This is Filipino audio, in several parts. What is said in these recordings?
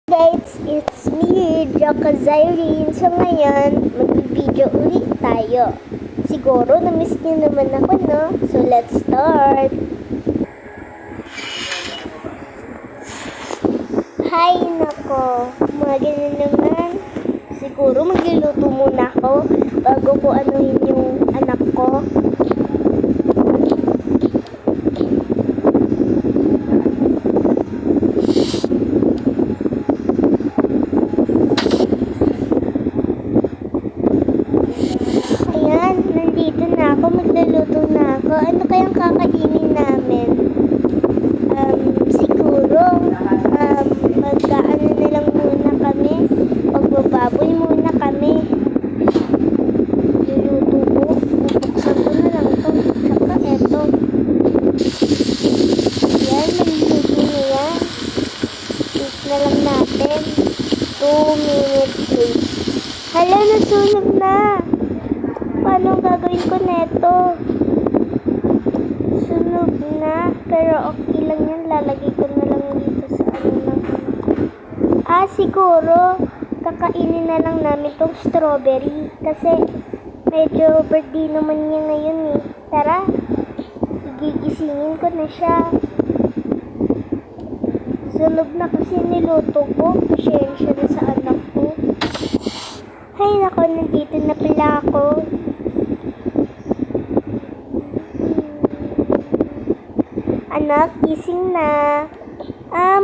Guys, it's me, Jaka Zyrene. So ngayon, mag-video ulit tayo. Siguro, na-miss niyo naman ako, no? So let's start. Hi, nako. Umaga na naman. Siguro, magluluto muna ako bago ko anuhin yung anak ko. Magluluto na ako. Ano kayang kakainin namin? Siguro, mag-ano na lang muna kami. Magbababoy muna kami. Luluto ko. Bubuksan ko na lang to. Saka eto. Yan, maluluto na yan. Wait na lang natin. 2 minutes wait. Hala, nasunog na. Paano gagawin ko neto? Sunog na. Pero okay lang yan. Lalagay ko na lang dito sa ano lang. Siguro, kakainin na lang namin tong strawberry. Kasi, medyo birthday naman niya ngayon eh. Tara, gigisingin ko na siya. Sunog na kasi niluto ko. Pasensya na sa anak ko. Hay nako, nandito na pala ako. Anak, gising na.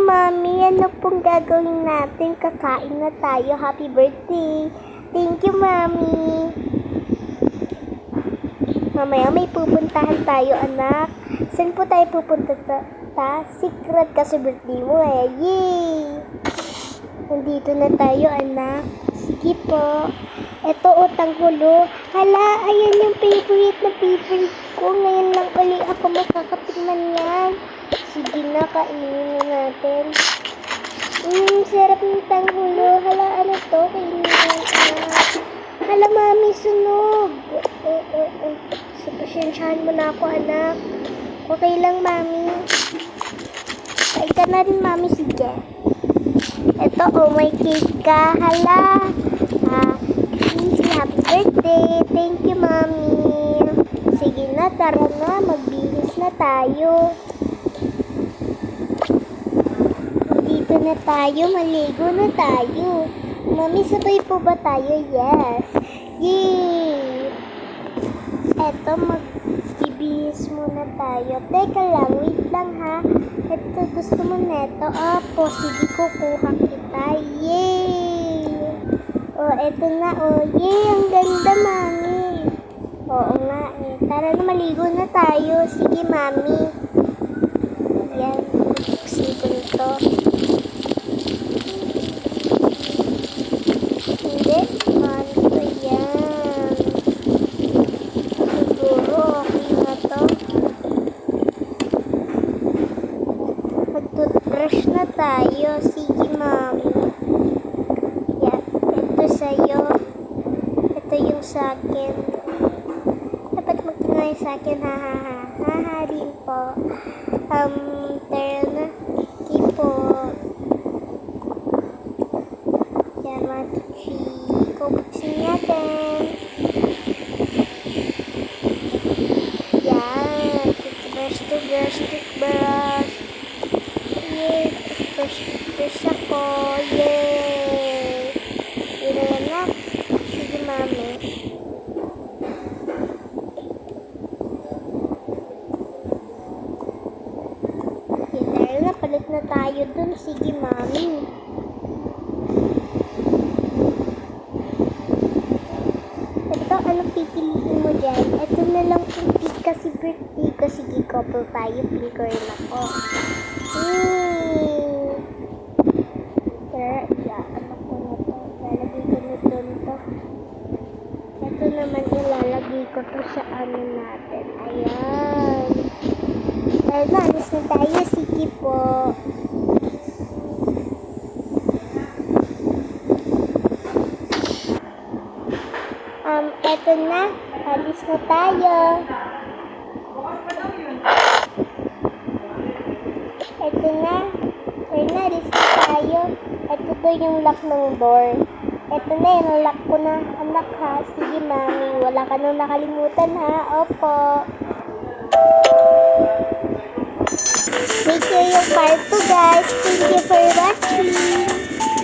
Mami, ano pong gagawin natin? Kakain na tayo. Happy birthday. Thank you, Mami. Mamaya may pupuntahan tayo, anak. Saan po tayo pupunta Secret kasi birthday mo eh. Yay! Nandito na tayo, anak. Sige po. Ito, utang hulo. Hala, ayan yung favorite ko. Ngayon lang ulit ako makakatikman yan. Sige na, kainin na natin. Sarap ng tanghulo. Hala, ano to? Kainin na. Hala, mami, sunog. So, pasensyahan mo na ako, anak. Okay lang, mami. Kain ka na rin, mami. Sige. Ito, may cake ka. Hala. Happy birthday. Thank you, mami. Sige na, tara na. Magbihis na tayo. Dito na tayo. Maligo na tayo. Mami, sabay po ba tayo? Yes. Yay! Eto, magbibihis muna tayo. Teka lang, wait lang ha. Ito, gusto mo neto? Opo, sige, kukuha kita. Yay! Eto na, yay! Ang ganda, mami. Oo nga, eh. Tara na, maligo na tayo. Sige, mami. Yan, buksin ko nito. Hindi, mami ko yan. Siguro, okay na to. Mag-toothbrush na tayo. Sige, mami. Yan, ito sa'yo. Ito yung sa'kin. Dapat magtinay sa'kin, ha. Ha din po. Tara na. Okay po. Yan, 1, 2, 3. Kubuksin natin. Yan. Toothbrush. Yay. Toothbrush ako. Yay. Yun na yan na. Sige, mami. Palit na tayo dun. Sige, mami. Ito, anong pipiliin mo dyan? Ito na lang yung pink kasi birthday ko. Sige, couple tayo. Pink ko rin ako. Tara, ano ko na to? Lalagay ko na dun to. Ito naman ilalagay ko to sa ano natin. Ayan. Tara, alis na tayo. Sige po. Eto na. Alis na tayo. Eto na. Alis na tayo. Ito doon yung lock ng door. Eto na, lock ko na, anak ha. Sige, mami. Wala ka nang nakalimutan ha. Opo. Take care yung part 2, guys. Thank you for watching.